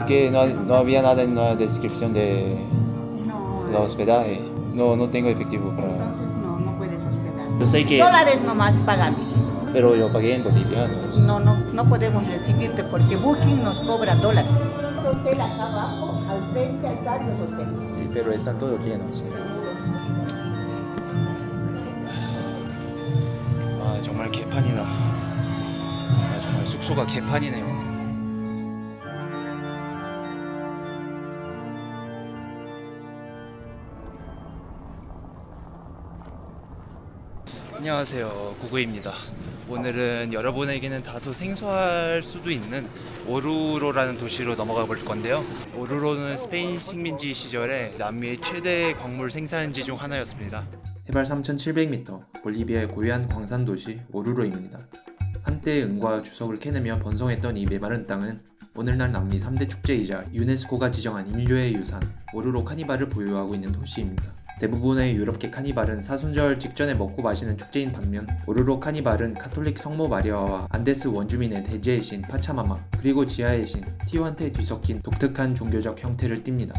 Que no había nada en la descripción de No, el hospedaje. No tengo efectivo para... entonces no puedes hospedar. Yo sé que Dólares nomás pagamos. pero yo pagué en bolivianos. No podemos recibirte porque Booking nos cobra dólares. Hotel acá abajo, al frente hay varios hoteles. Sí, pero están todos llenos. 아 정말 개판이다. 아 정말 숙소가 개판이네요. 안녕하세요, 구구입니다. 오늘은 여러분에게는 다소 생소할 수도 있는 오루로라는 도시로 넘어가 볼 건데요. 오루로는 스페인 식민지 시절에 남미의 최대 광물 생산지 중 하나였습니다. 해발 3,700m, 볼리비아의 고유한 광산 도시 오루로입니다. 한때 은과 주석을 캐내며 번성했던 이 메마른 땅은 오늘날 남미 3대 축제이자 유네스코가 지정한 인류의 유산 오루로 카니발을 보유하고 있는 도시입니다. 대부분의 유럽계 카니발은 사순절 직전에 먹고 마시는 축제인 반면 오루로 카니발은 카톨릭 성모 마리아와 안데스 원주민의 대제의 신 파차마마 그리고 지하의 신 티오한테 뒤섞인 독특한 종교적 형태를 띱니다.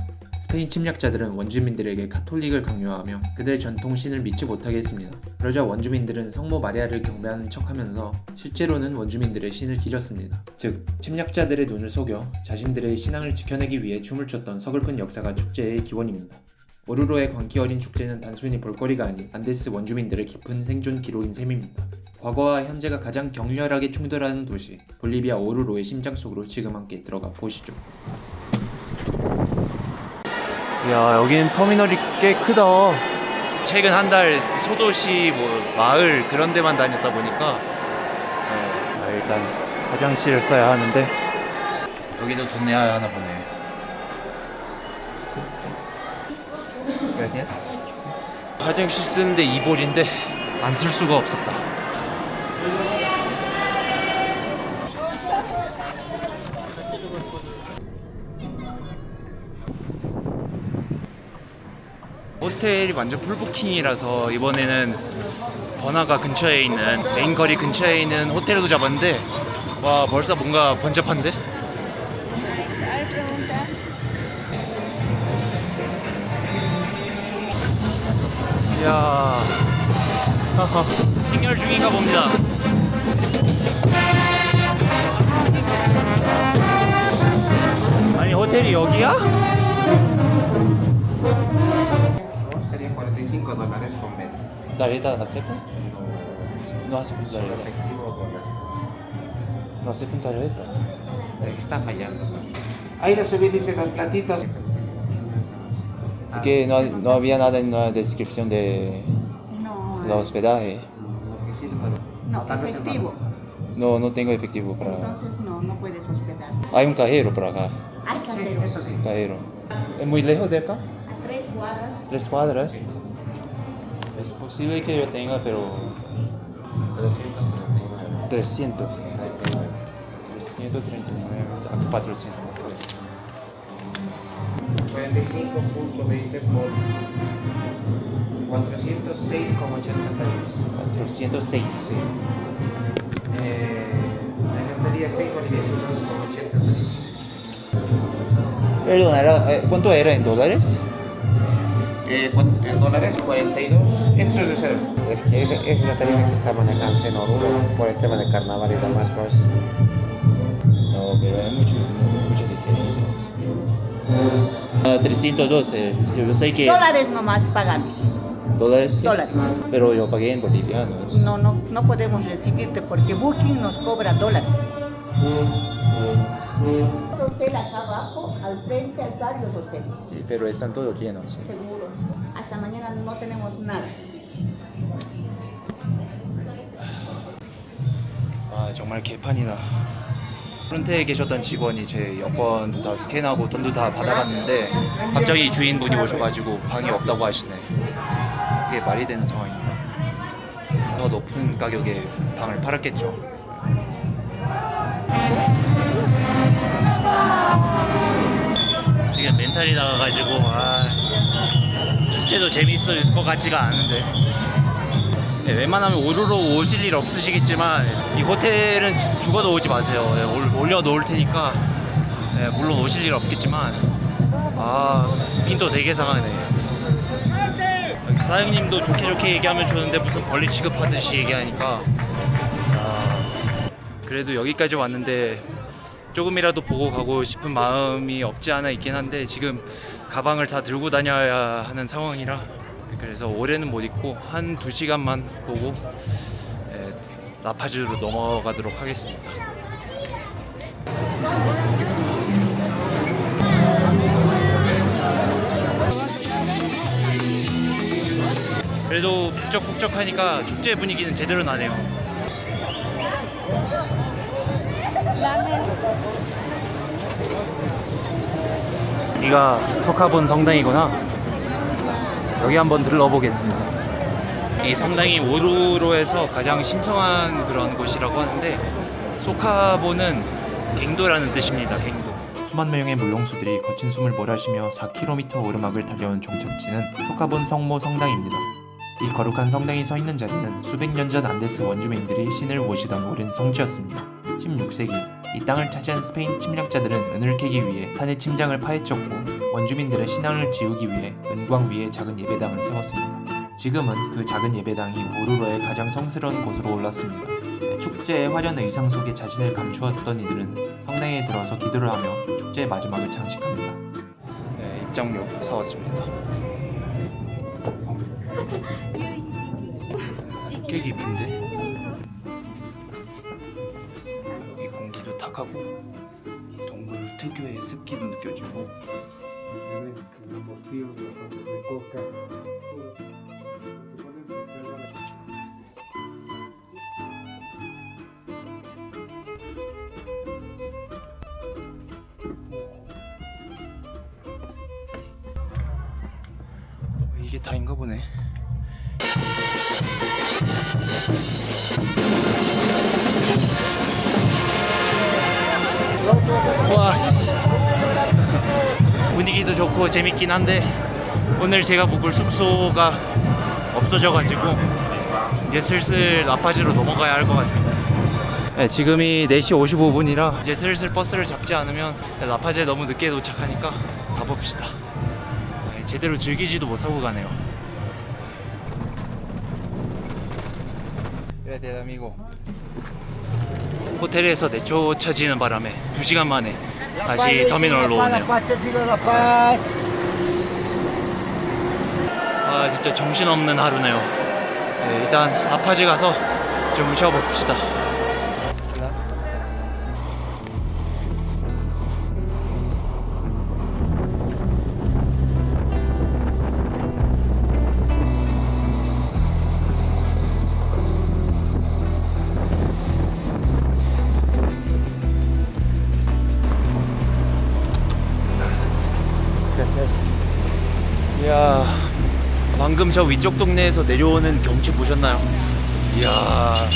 스페인 침략자들은 원주민들에게 카톨릭을 강요하며 그들의 전통신을 믿지 못하게 했습니다. 그러자 원주민들은 성모 마리아를 경배하는 척하면서 실제로는 원주민들의 신을 기렸습니다. 즉 침략자들의 눈을 속여 자신들의 신앙을 지켜내기 위해 춤을 췄던 서글픈 역사가 축제의 기원입니다. 오루로의 광기 어린 축제는 단순히 볼거리가 아닌 안데스 원주민들의 깊은 생존 기록인 셈입니다. 과거와 현재가 가장 격렬하게 충돌하는 도시 볼리비아 오루로의 심장 속으로 지금 함께 들어가 보시죠. 야, 여기는 터미널이 꽤 크다. 최근 한 달 소도시 마을 그런 데만 다녔다 보니까 일단 화장실을 써야 하는데 여기도 돈 내야 하나 보네. Gracias. 화장실 쓰는데 2볼인데 안 쓸 수가 없었다. 호스텔이 완전 풀부킹이라서 이번에는 번화가 근처에 있는 메인 거리 근처에 있는 호텔도 잡았는데 와 벌써 뭔가 번잡한데? 이야 행렬 중인가 봅니다. 아니 호텔이 여기야? Serían $45 con venta. ¿Tarjeta aceptan? No aceptan Solo tarjeta. efectivo o dólar. No aceptan tarjeta. El que está fallando. Ahí le subí, dice dos platitos. Que no había nada en la descripción de el hospedaje. Porque sí, No, tal vez en efectivo. No tengo efectivo para... Entonces no puedes hospedar. Hay un cajero por acá. Hay Sí, caseros. eso sí. Cajero. ¿Es muy lejos de acá? A 3 cuadras. 3 cuadras. Es posible que yo tenga, pero 339. 300. 339 a 400. 45.20 por 406,80 centavos. 406. Sí. La encantaría 6 bolivianos con 80 centavos. Perdón, ¿cuánto era en dólares? En dólares 42. Esto es de cero. Es que esa es la tarifa que está manejando en Oruro por el tema de carnaval y demás cosas. No, pero hay muchas diferencias. 312, yo sé que Dólares nomás pagamos. es dólares, ¿qué? Dólares. Pero yo pagué en bolivianos. No podemos recibirte porque Booking nos cobra dólares. Hotel acá abajo, al frente hay varios hoteles. Sí, pero están todos llenos. Seguro. Hasta mañana no tenemos nada. 아 정말 개판이다. 프론트에 계셨던 직원이 제 여권도 다 스캔하고 돈도 다 받아갔는데 갑자기 주인분이 오셔가지고 방이 없다고 하시네. 이게 말이 되는 상황인가? 더 높은 가격에 방을 팔았겠죠. 지금 멘탈이 나가가지고 축제도 재밌을 것 같지가 않은데. 네, 웬만하면 오루로 오실 일 없으시겠지만 이 호텔은 죽어도 오지 마세요. 올려놓을 테니까 네, 물론 오실 일 없겠지만 빈도 되게 상하네. 사장님도 좋게 얘기하면 좋은데 무슨 벌레 취급하듯이 얘기하니까 그래도 여기까지 왔는데 조금이라도 보고 가고 싶은 마음이 없지 않아 있긴 한데 지금 가방을 다 들고 다녀야 하는 상황이라 그래서 올해는 못 있고 한 2시간만 보고 라파즈로 넘어가도록 하겠습니다. 그래도 북적북적하니까 축제 분위기는 제대로 나네요. 여기가 소카본 성당이구나. 여기 한번 들러보겠습니다. 이 성당이 오루로에서 가장 신성한 그런 곳이라고 하는데 소카본은 갱도라는 뜻입니다. 갱도. 수만 명의 물롱수들이 거친 숨을 몰아쉬며 4km 오르막을 달려온 종착지는 소카본 성모 성당입니다. 이 거룩한 성당이 서 있는 자리는 수백 년 전 안데스 원주민들이 신을 모시던 오랜 성지였습니다. 16세기 이 땅을 차지한 스페인 침략자들은 은을 캐기 위해 산의 침장을 파헤쳤고 원주민들의 신앙을 지우기 위해 은광 위에 작은 예배당을 세웠습니다. 지금은 그 작은 예배당이 오루로의 가장 성스러운 곳으로 올랐습니다. 축제의 화려한 의상 속에 자신을 감추었던 이들은 성당에 들어서 기도를 하며 축제의 마지막을 장식합니다. 네, 입장료 사왔습니다. 꽤 깊은데? 여기 공기도 탁하고 동굴 특유의 습기도 느껴지고 이게 다인가 보네. 와, 분위기도 좋고 재밌긴 한데 오늘 제가 묵을 숙소가 없어져가지고 이제 슬슬 라파즈로 넘어가야 할 것 같습니다. 네, 지금이 4시 55분이라 이제 슬슬 버스를 잡지 않으면 라파즈에 너무 늦게 도착하니까 가봅시다. 네, 제대로 즐기지도 못하고 가네요. 그래, 아미고. 호텔에서 내쫓아지는 바람에 2시간 만에 다시 터미널로 오네요. 진짜 정신없는 하루네요. 네, 일단 라파즈 가서 좀 쉬어봅시다. 이야, 방금 저 위쪽 동네에서 내려오는 경치 보셨나요? 이야,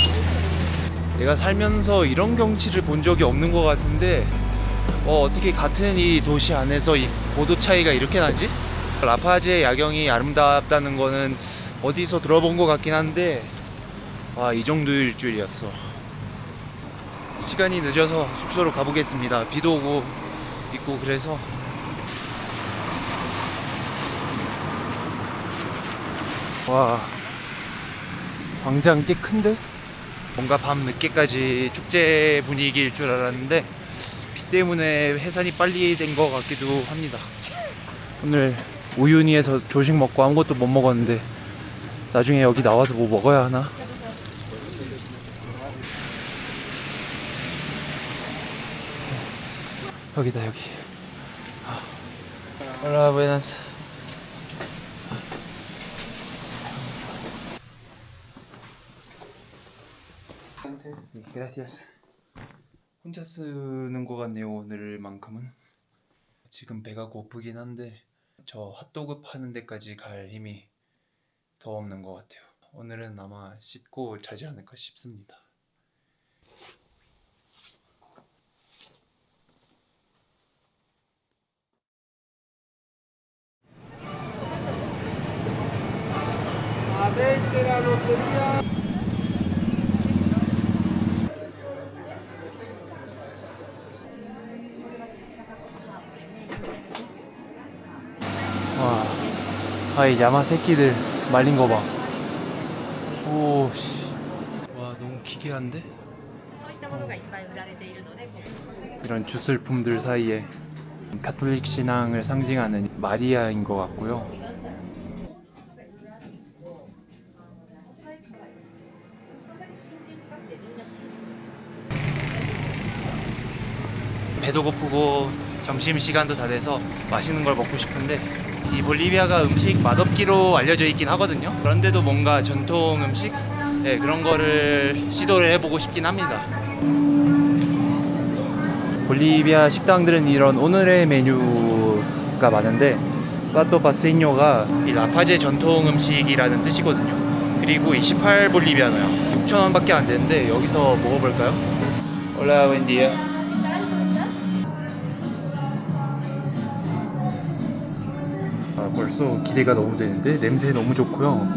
내가 살면서 이런 경치를 본 적이 없는 것 같은데 어떻게 같은 이 도시 안에서 이 고도 차이가 이렇게 나지? 라파즈의 야경이 아름답다는 거는 어디서 들어본 것 같긴 한데 이 정도일 줄이었어. 시간이 늦어서 숙소로 가보겠습니다. 비도 오고 있고 그래서 와, 광장 꽤 큰데? 뭔가 밤 늦게까지 축제 분위기일 줄 알았는데 비 때문에 해산이 빨리 된 것 같기도 합니다. 오늘 우유니에서 조식 먹고 아무것도 못 먹었는데 나중에 여기 나와서 뭐 먹어야 하나? 여기다, 여기. Hola, buenas. Gracias. 혼자 쓰는 것 같네요, 오늘만큼은. 지금 배가 고프긴 한데 저 핫도그 파는 데까지 갈 힘이 더 없는 것 같아요. 오늘은 아마 씻고 자지 않을까 싶습니다. 와, 이 야마 새끼들 말린 거 봐. 오, 씨. 와, 너무 기괴한데? 이런 주술품들 사이에 가톨릭 신앙을 상징하는 마리아인 것 같고요. 배도 고프고 점심시간도 다 돼서 맛있는 걸 먹고 싶은데, 이 볼리비아가 음식 맛없기로 알려져 있긴 하거든요. 그런데도 뭔가 전통 음식? 네, 그런 거를 시도를 해보고 싶긴 합니다. 볼리비아 식당들은 이런 오늘의 메뉴가 많은데, 플라토 파세ño가 이 라파제 전통 음식이라는 뜻이거든요. 그리고 28 볼리비아노요. 6,000원 밖에 안 되는데 여기서 먹어볼까요? Hola, buen día. 벌써 기대가 너무 되는데, 냄새 너무 좋고요.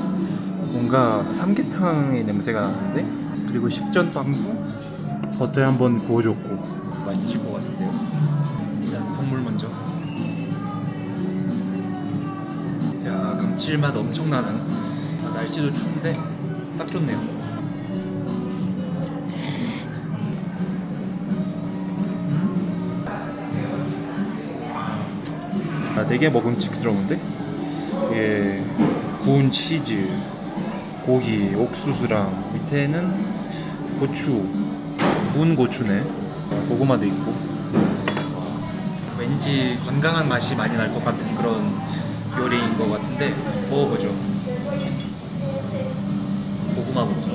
뭔가 삼계탕의 냄새가 나는데, 그리고 식전빵도 버터에 한번 구워줬고 맛있을 것 같은데요. 일단 국물 먼저. 야, 감칠맛 엄청 나는. 날씨도 추운데 딱 좋네요. 되게 먹음직스러운데? 이게 구운 치즈, 고기, 옥수수랑 밑에는 고추, 구운 고추네. 고구마도 있고. 왠지 건강한 맛이 많이 날 것 같은 그런 요리인 것 같은데 먹어보죠. 고구마부터.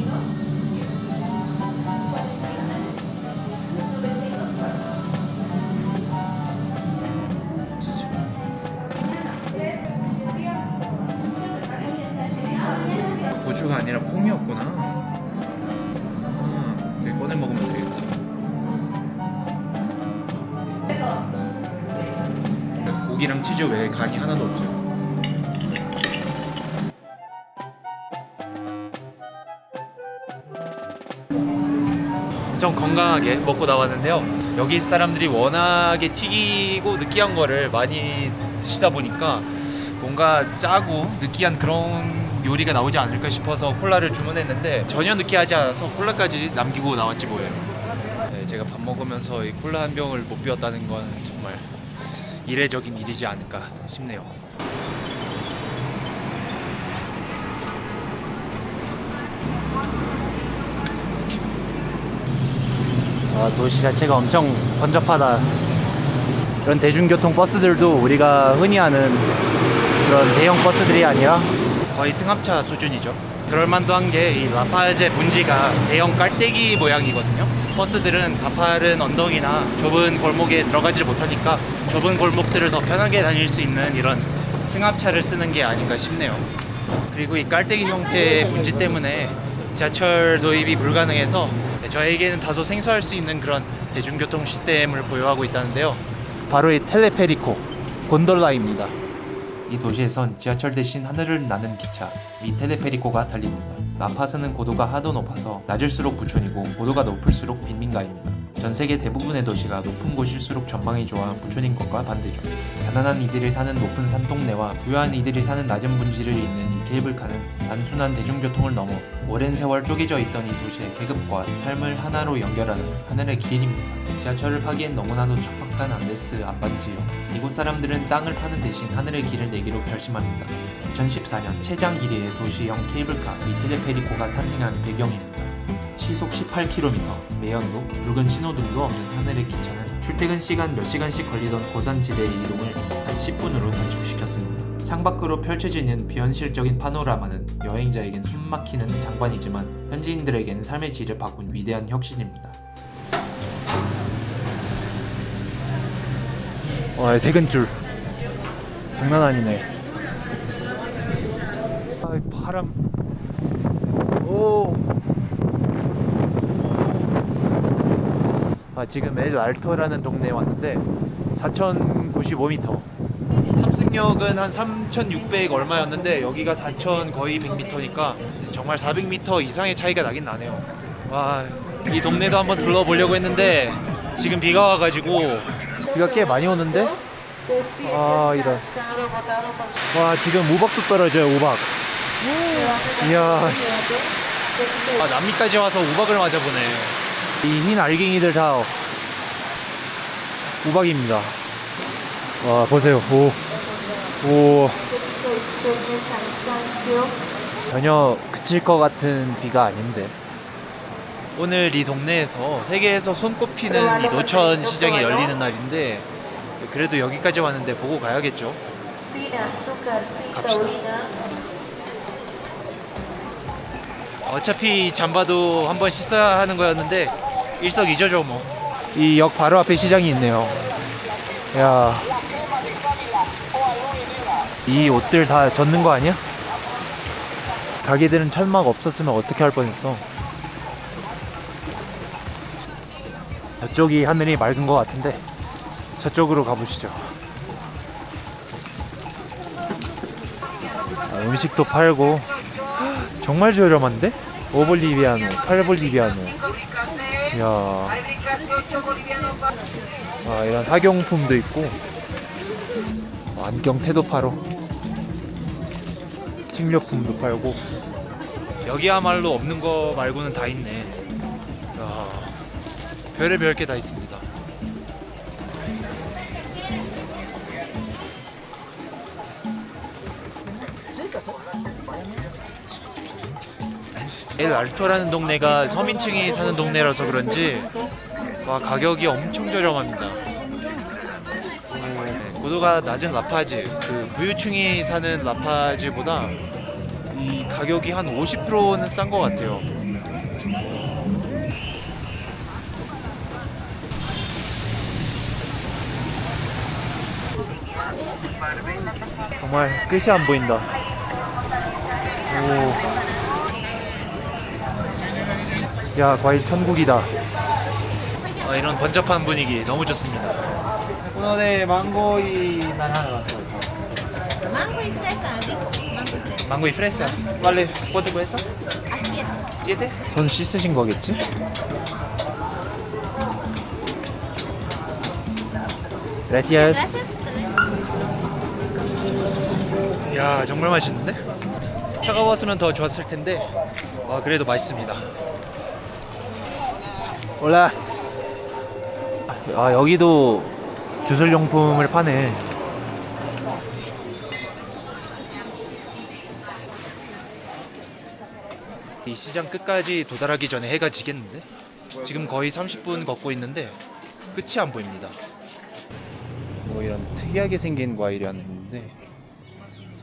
고추가 아니라 콩이었구나. 네, 꺼내 먹으면 되겠다. 고기랑 치즈 외에 간이 하나도 없어요. 엄청 건강하게 먹고 나왔는데요. 여기 사람들이 워낙에 튀기고 느끼한 거를 많이 드시다 보니까 뭔가 짜고 느끼한 그런 요리가 나오지 않을까 싶어서 콜라를 주문했는데 전혀 느끼하지 않아서 콜라까지 남기고 나왔지 뭐예요. 네, 제가 밥 먹으면서 이 콜라 한 병을 못 비웠다는 건 정말 이례적인 일이지 않을까 싶네요. 도시 자체가 엄청 번잡하다. 이런 대중교통 버스들도 우리가 흔히 아는 그런 대형 버스들이 아니라 거의 승합차 수준이죠. 그럴만도 한 게 이 라파제 분지가 대형 깔때기 모양이거든요. 버스들은 가파른 언덕이나 좁은 골목에 들어가지 못하니까 좁은 골목들을 더 편하게 다닐 수 있는 이런 승합차를 쓰는 게 아닌가 싶네요. 그리고 이 깔때기 형태의 분지 때문에 지하철 도입이 불가능해서 저에게는 다소 생소할 수 있는 그런 대중교통 시스템을 보유하고 있다는데요. 바로 이 텔레페리코, 곤돌라입니다. 이 도시에선 지하철 대신 하늘을 나는 기차, 이 텔레페리코가 달립니다. 라파스는 고도가 하도 높아서 낮을수록 부촌이고 고도가 높을수록 빈민가입니다. 전 세계 대부분의 도시가 높은 곳일수록 전망이 좋아 부촌인 것과 반대죠. 가난한 이들이 사는 높은 산동네와 부유한 이들이 사는 낮은 분지를 잇는 이 케이블카는 단순한 대중교통을 넘어 오랜 세월 쪼개져 있던 이 도시의 계급과 삶을 하나로 연결하는 하늘의 길입니다. 지하철을 파기엔 너무나도 척박한 안데스 안반지요. 이곳 사람들은 땅을 파는 대신 하늘의 길을 내기로 결심합니다. 2014년 최장 길이의 도시형 케이블카 이 텔레페리코가 탄생한 배경입니다. 시속 18km, 매연도, 붉은 신호등도 없는 하늘의 기차는 출퇴근 시간 몇 시간씩 걸리던 고산지대의 이동을 단 10분으로 단축시켰습니다. 창밖으로 펼쳐지는 비현실적인 파노라마는 여행자에겐 숨막히는 장관이지만 현지인들에겐 삶의 질을 바꾼 위대한 혁신입니다. 와, 퇴근줄 장난 아니네. 아, 바람. 오. 지금 엘 알토라는 동네에 왔는데 4,095m. 탑승역은 한 3,600 얼마였는데 여기가 4,000 거의 100m니까 정말 400m 이상의 차이가 나긴 나네요. 와, 이 동네도 한번 둘러보려고 했는데 지금 비가 와가지고 비가 꽤 많이 오는데 아, 이런. 와, 지금 우박도 떨어져요, 우박. 이야, 아, 남미까지 와서 우박을 맞아보네. 이 흰 알갱이들 다 우박입니다. 와, 보세요. 오. 전혀 그칠 것 같은 비가 아닌데. 오늘 이 동네에서 세계에서 손꼽히는 이 노천 시장이 열리는 날인데 그래도 여기까지 왔는데 보고 가야겠죠. 갑시다. 어차피 잠바도 한번 씻어야 하는 거였는데 일석이조죠 뭐. 이 역 바로 앞에 시장이 있네요. 야, 이 옷들 다 젖는 거 아니야? 가게들은 천막 없었으면 어떻게 할 뻔했어. 저쪽이 하늘이 맑은 것 같은데 저쪽으로 가보시죠. 아, 음식도 팔고 정말 저렴한데? 5볼리비아노, 8볼리비아노. 이야. 아, 이런 학용품도 있고 안경테도 팔어. 식료품도 팔고. 여기야말로 없는 거 말고는 다 있네. 야, 별의별 게 다 있습니다. 엘 알토라는 동네가 서민층이 사는 동네라서 그런지 와, 가격이 엄청 저렴합니다. 네, 고도가 낮은 라파즈, 그 부유층이 사는 라파즈보다 이 가격이 한 50%는 싼 것 같아요. 정말 끝이 안 보인다. 오. 야, 과일 천국이다. 이런 번잡한 분위기 너무 좋습니다. 오늘의 망고이 나나. Mango y fresa, rico. Mango y fresa. 망고 이 프레사. Vale, ¿cuánto cuesta? Así es. 7? 손 씻으신 거겠지? Gracias. 야, 정말 맛있는데? 차가웠으면 더 좋았을 텐데 그래도 맛있습니다. 올라. 아, 여기도 주술용품을 파네. 이 시장 끝까지 도달하기 전에 해가 지겠는데? 지금 거의 30분 걷고 있는데 끝이 안 보입니다. 뭐 이런 특이하게 생긴 과일이었는데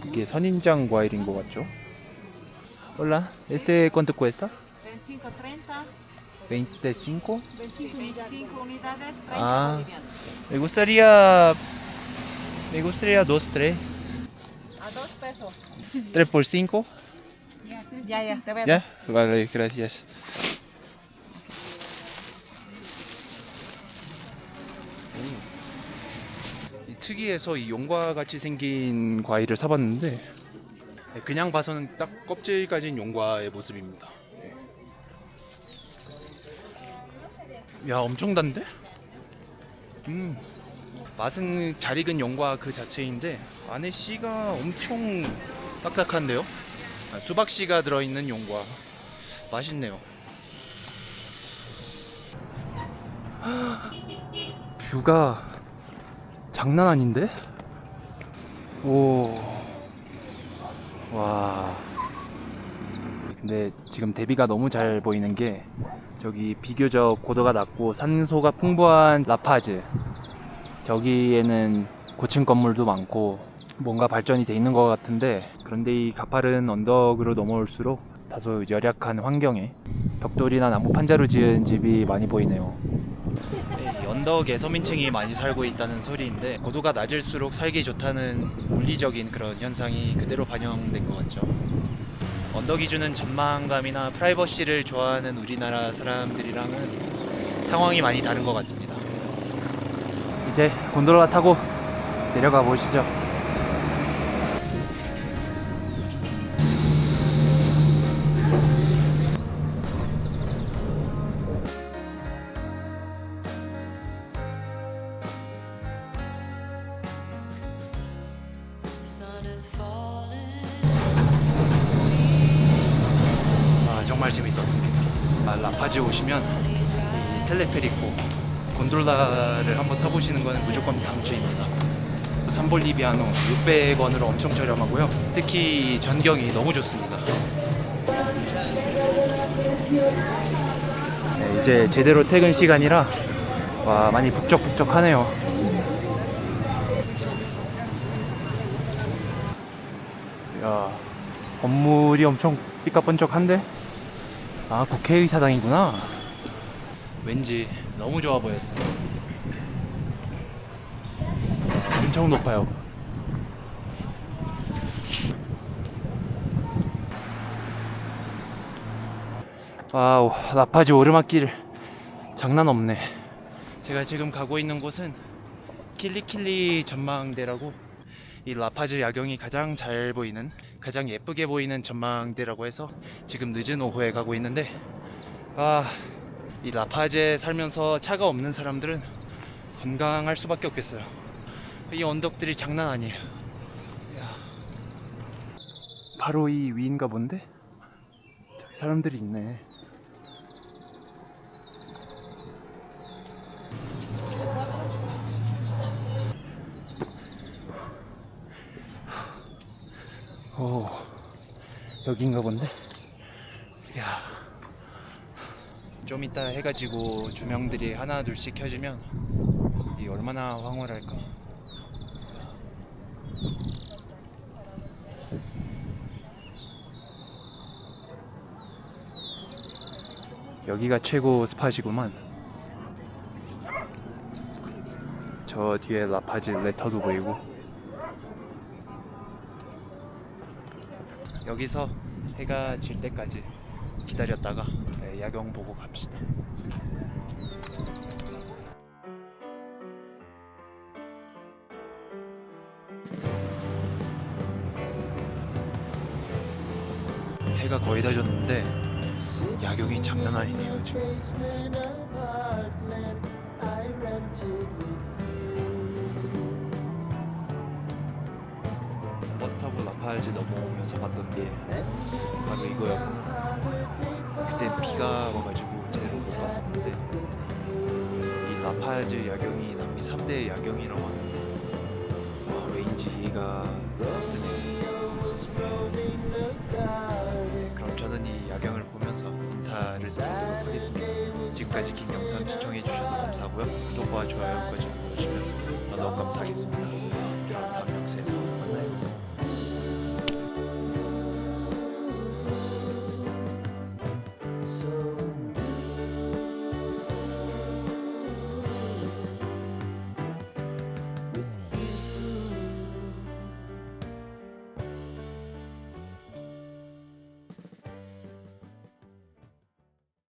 이게 선인장 과일인 것 같죠? Hola, ¿este cuánto cuesta? 25, 30. 25? 25 unidades, 30 Ah. bolivianos. Me gustaría 2, 3. A 2 pesos. 3 por 5. Ya, te voy a ¿Ya? Vale, gracias. 이 특이해서 이 용과 같이 생긴 과일을 사봤는데 그냥 봐서는 딱 껍질 가진 용과의 모습입니다. 야, 엄청 단데? 맛은 잘 익은 용과 그 자체인데 안에 씨가 엄청 딱딱한데요? 수박 씨가 들어있는 용과 맛있네요. 뷰가 장난 아닌데? 오. 와. 근데 지금 대비가 너무 잘 보이는 게 저기 비교적 고도가 낮고 산소가 풍부한 라파즈, 저기에는 고층 건물도 많고 뭔가 발전이 돼 있는 것 같은데, 그런데 이 가파른 언덕으로 넘어올수록 다소 열악한 환경에 벽돌이나 나무 판자로 지은 집이 많이 보이네요. 이 언덕에 서민층이 많이 살고 있다는 소리인데 고도가 낮을수록 살기 좋다는 물리적인 그런 현상이 그대로 반영된 것 같죠. 언덕이 주는 전망감이나 프라이버시를 좋아하는 우리나라 사람들이랑은 상황이 많이 다른 것 같습니다. 이제 곤돌라 타고 내려가 보시죠. 정말 재밌었습니다. 라파즈 오시면 이 텔레페리코 곤돌라를 한번 타보시는 건 무조건 강추입니다. 산볼리비아노 600원으로 엄청 저렴하고요. 특히 전경이 너무 좋습니다. 네, 이제 제대로 퇴근 시간이라 와 많이 북적북적하네요. 야, 건물이 엄청 삐까번쩍한데? 아, 국회의사당이구나. 왠지 너무 좋아 보였어요. 엄청 높아요. 와우, 라파즈 오르막길 장난 없네. 제가 지금 가고 있는 곳은 킬리킬리 전망대라고, 이 라파즈 야경이 가장 잘 보이는, 가장 예쁘게 보이는 전망대라고 해서 지금 늦은 오후에 가고 있는데, 이 라파즈에 살면서 차가 없는 사람들은 건강할 수밖에 없겠어요. 이 언덕들이 장난 아니에요. 바로 이 위인가 본데? 저기 사람들이 있네. 오, 여긴가 본데? 야, 좀 이따 해가지고 조명들이 하나 둘씩 켜지면 이 얼마나 황홀할까. 여기가 최고 스팟이구만. 저 뒤에 라파즈 레터도 보이고. 여기서 해가 질 때까지 기다렸다가 야경 보고 갑시다. 해가 거의 다 졌는데 야경이 장난 아니네요 지금. 버스 타고 라파즈 넘어오면서 봤던 게 바로 이거였고, 그때 비가 와가지고 제대로 못 봤었는데 이 라파즈 야경이 남미 3대 야경이라고 하는데 왠지가 싹 드네요. 그럼 저는 이 야경을 보면서 인사를 드리도록 하겠습니다. 지금까지 긴 영상 시청해주셔서 감사하고요. 구독과 좋아요까지 눌러주시면 더더욱 감사하겠습니다.